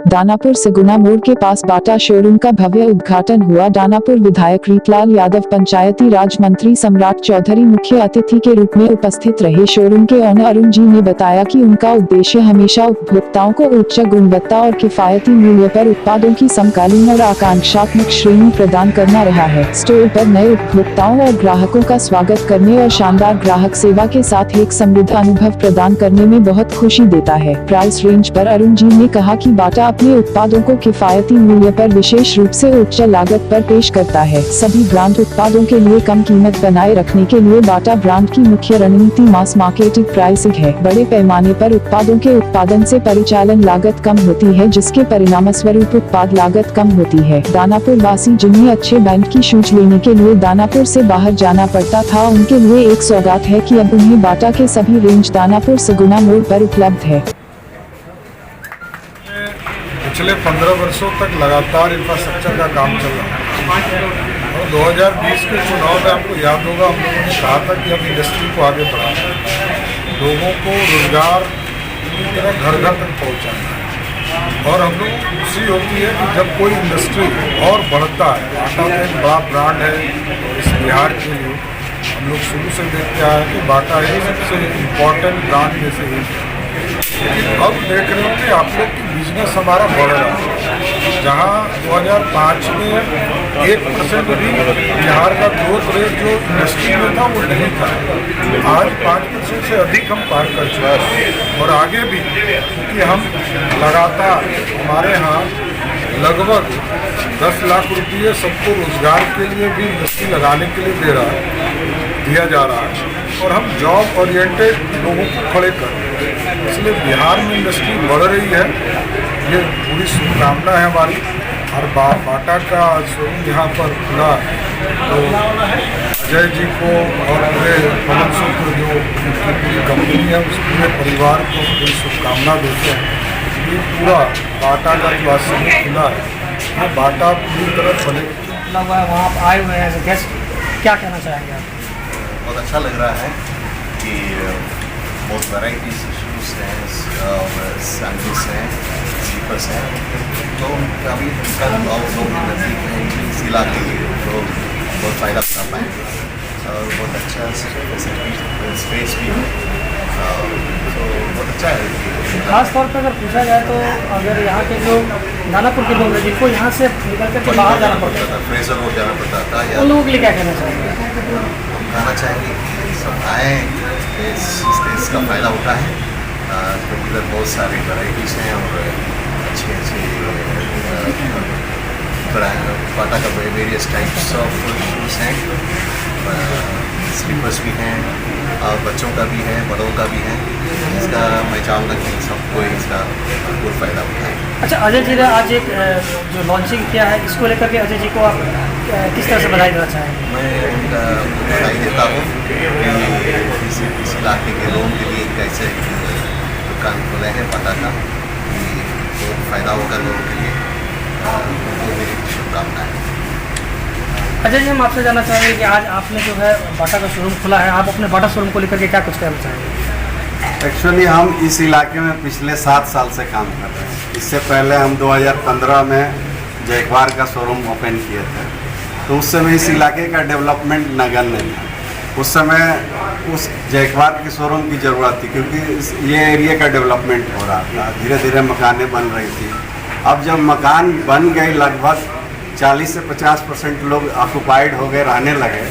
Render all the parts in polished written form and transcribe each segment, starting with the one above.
दानापुर सगुना मोड़ के पास Bata showroom का भव्य उद्घाटन हुआ। दानापुर विधायक रीतलाल यादव, पंचायती राज मंत्री सम्राट चौधरी मुख्य अतिथि के रूप में उपस्थित रहे। शोरूम के ओनर अरुण जी ने बताया कि उनका उद्देश्य हमेशा उपभोक्ताओं को उच्च गुणवत्ता और किफायती मूल्य पर उत्पादों की समकालीन और आकांक्षात्मक श्रेणी प्रदान करना रहा है। स्टोर पर नए उपभोक्ताओं और ग्राहकों का स्वागत करने और शानदार ग्राहक सेवा के साथ एक समृद्ध अनुभव प्रदान करने में बहुत खुशी देता है। प्राइस रेंज पर अरुण जी ने कहा कि बाटा अपने उत्पादों को किफायती मूल्य पर विशेष रूप से उच्च लागत पर पेश करता है। सभी ब्रांड उत्पादों के लिए कम कीमत बनाए रखने के लिए बाटा ब्रांड की मुख्य रणनीति मास मार्केटिंग प्राइसिंग है। बड़े पैमाने पर उत्पादों के उत्पादन से परिचालन लागत कम होती है, जिसके परिणामस्वरूप उत्पाद लागत कम होती है। दानापुर वासी जिन्हें अच्छे ब्रांड की शूज लेने के लिए दानापुर से बाहर जाना पड़ता था, उनके लिए एक सौगात है कि अब उन्हें बाटा के सभी रेंज दानापुर सगुना मोड़ पर उपलब्ध है। पिछले 15 वर्षों तक लगातार इंफ्रास्ट्रक्चर का काम चल रहा है और 2020 के चुनाव में आपको याद होगा हम लोगों ने कहा था कि हम इंडस्ट्री को आगे बढ़ाना है, लोगों को रोजगार की तरह घर घर तक पहुंचाना है। और हम लोगों को खुशी होती है कि जब कोई इंडस्ट्री और बढ़ता है। बाटा तो एक बड़ा ब्रांड है इस बिहार के लिए। हम लोग शुरू से देखते आए कि बाटा ही सबसे इम्पोर्टेंट ब्रांड में से एक है। लेकिन अब देख रहे हो कि आप लोग की बिजनेस हमारा बढ़ रहा है। जहाँ 2005 में 1% भी बिहार का ग्रोथ रेट जो इंडस्ट्री में था वो नहीं था, आज 5% से अधिक हम पार कर चुके हैं। और आगे भी क्योंकि हम लगातार हमारे यहाँ लगभग 10 लाख रुपये सबको रोजगार के लिए भी इंडस्ट्री लगाने के लिए दिया जा रहा है और हम जॉब ओरिएंटेड लोगों को खड़े कर रहे हैं। इसलिए बिहार में इंडस्ट्री बढ़ रही है, ये पूरी शुभकामना है हमारी। और बाटा का शोरूम यहाँ पर खुला तो अजय जी को और पूरे पवन सूत्र जो उनकी पूरी कंपनी है उस पूरे परिवार को पूरी शुभकामना देते हैं। ये पूरा बाटा का जो आज समूह खुला है ये बाटा पूरी तरह चले वहाँ आप आए हुए हैं गेस्ट, क्या कहना चाहेंगे आप? बहुत अच्छा लग रहा है कि बहुत वैराइटी शूज़ हैं और सैंडल्स हैं, स्लीपर्स हैं, तो कभी कल और लोग नज़दीक हैं इस इलाके के तो बहुत फ़ायदा उठा पाएंगे और बहुत अच्छा स्पेस भी है, तो बहुत अच्छा है। खास तौर पर अगर पूछा जाए तो अगर यहाँ के जो दानापुर के लोग हैं जिनको यहाँ से निकल कर बाहर जाना पड़ता था, फ्रेजर रोड जाना पड़ता था, या उन लोगों के लिए क्या कहना चाहेंगे? हम कहना चाहेंगे कि सब आएँ, इसका फ़ायदा उठाएँ, क्योंकि इधर बहुत सारी वैराइटीज़ हैं और अच्छे बाटा का वेरियस टाइप्स ऑफ शूज़ हैं, स्लीपर्स भी हैं और बच्चों का भी है, बड़ों का भी है। इसका मैं चाहूँगा कि सबको इसका भरपूर फ़ायदा उठाएँ। अच्छा, अजय जी ने आज एक जो लॉन्चिंग किया है, इसको लेकर के अजय जी को आप किस तरह से बधाई देना चाहेंगे? मैं उनका बधाई देता हूँ कि इस इलाके के लोगों के लिए कैसे दुकान खुले हैं बाटा का, बहुत फ़ायदा होगा लोगों के लिए, उनको मेरी शुभकामनाएँ। अजय जी, हम आपसे जानना चाहेंगे कि आज आपने जो है बाटा का शोरूम खुला है, आप अपने बाटा शोरूम को लेकर के क्या कुछ कहना चाहेंगे? एक्चुअली हम इस इलाके में पिछले 7 साल से काम कर रहे हैं। इससे पहले हम 2015 में जयकवार का शोरूम ओपन किए थे, तो उस समय इस इलाके का डेवलपमेंट नगण्य था। उस समय उस जयकवार के शोरूम की ज़रूरत थी क्योंकि ये एरिया का डेवलपमेंट हो रहा था, धीरे धीरे मकानें बन रही थी। अब जब मकान बन गए, लगभग 40 से 50% लोग ऑक्युपाइड हो गए, रहने लगे,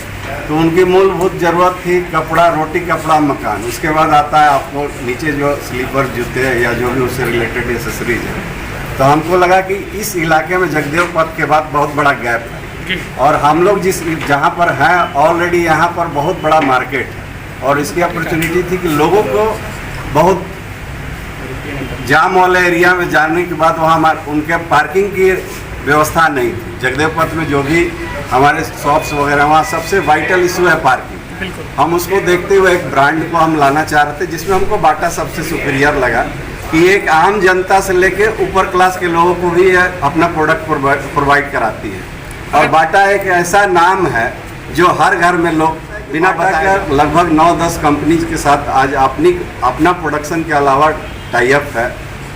तो उनकी मूलभूत ज़रूरत थी कपड़ा, रोटी कपड़ा, मकान। उसके बाद आता है आपको नीचे जो स्लीपर, जूते या जो भी उससे रिलेटेड एसेसरीज है। तो हमको लगा कि इस इलाके में जगदेव पथ के बाद बहुत बड़ा गैप है और हम लोग जहाँ पर हैं ऑलरेडी यहाँ पर बहुत बड़ा मार्केट है और इसकी अपॉर्चुनिटी थी कि लोगों को बहुत जाम वाले एरिया में जाने के बाद वहाँ उनके पार्किंग की व्यवस्था नहीं थी। जगदेव पथ में जो भी हमारे शॉप्स वगैरह, वहाँ सबसे वाइटल इशू है पार्किंग। हम उसको देखते हुए एक ब्रांड को हम लाना चाह रहे थे जिसमें हमको बाटा सबसे सुपीरियर लगा कि एक आम जनता से लेके ऊपर क्लास के लोगों को भी अपना प्रोडक्ट प्रोवाइड कराती है। और बाटा एक ऐसा नाम है जो हर घर में लोग बिना बताकर लगभग 9-10 कंपनीज के साथ आज अपना प्रोडक्शन के अलावा टाई अप है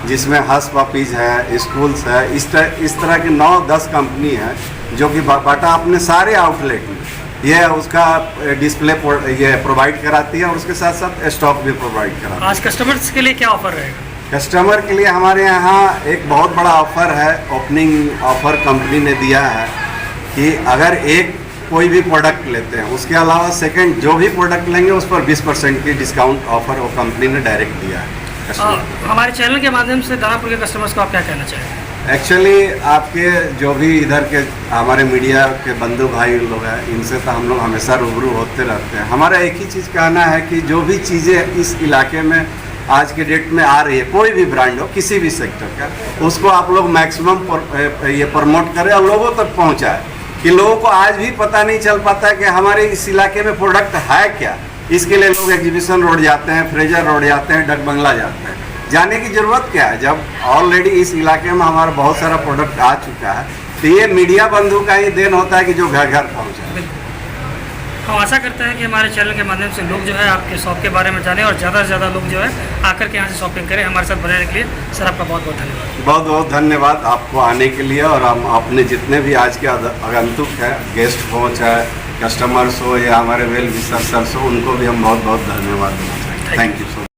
जिसमें हस पपीज है, स्कूल्स है, इस तरह की 9-10 कंपनी है जो कि बाटा अपने सारे आउटलेट में ये उसका डिस्प्ले ये प्रोवाइड कराती है और उसके साथ साथ स्टॉक भी प्रोवाइड कराती है। आज कस्टमर्स के लिए क्या ऑफर रहेगा? कस्टमर के लिए हमारे यहाँ एक बहुत बड़ा ऑफर है, ओपनिंग ऑफर कंपनी ने दिया है कि अगर एक कोई भी प्रोडक्ट लेते हैं उसके अलावा सेकंड जो भी प्रोडक्ट लेंगे उस पर 20% की डिस्काउंट ऑफर वो कंपनी ने डायरेक्ट दिया है customer को। हमारे चैनल के माध्यम से दानापुर के कस्टमर्स को आप क्या कहना चाहेंगे? एक्चुअली आपके जो भी इधर के हमारे मीडिया के बंधु भाई लोग हैं इनसे तो हम लोग हमेशा रूबरू होते रहते हैं। हमारा एक ही चीज़ कहना है कि जो भी चीज़ें इस इलाके में आज के डेट में आ रही है, कोई भी ब्रांड हो किसी भी सेक्टर का, उसको आप लोग मैक्सिमम ये प्रमोट करें और लोगों तक पहुंचाएं कि लोगों को आज भी पता नहीं चल पाता है कि हमारे इस इलाके में प्रोडक्ट है क्या। इसके लिए लोग एग्जीबिशन रोड जाते हैं, फ्रेजर रोड जाते हैं, डक बंगला जाते हैं। जाने की ज़रूरत क्या है जब ऑलरेडी इस इलाके में हमारा बहुत सारा प्रोडक्ट आ चुका है। तो ये मीडिया बंधु का ही देन होता है कि जो घर घर पहुँचाए। हम आशा करते हैं कि हमारे चैनल के माध्यम से लोग जो है आपके शॉप के बारे में जाने और ज़्यादा से ज़्यादा लोग जो है आकर के यहाँ से शॉपिंग करें। हमारे साथ बनाने के लिए सर आपका बहुत बहुत धन्यवाद। बहुत बहुत धन्यवाद आपको आने के लिए और हम अपने जितने भी आज के आगंतुक हैं, गेस्ट हो चाहे कस्टमर्स हो या हमारे वेल विशर्स हो, उनको भी हम बहुत बहुत धन्यवाद देना चाहेंगे। Thank you so much.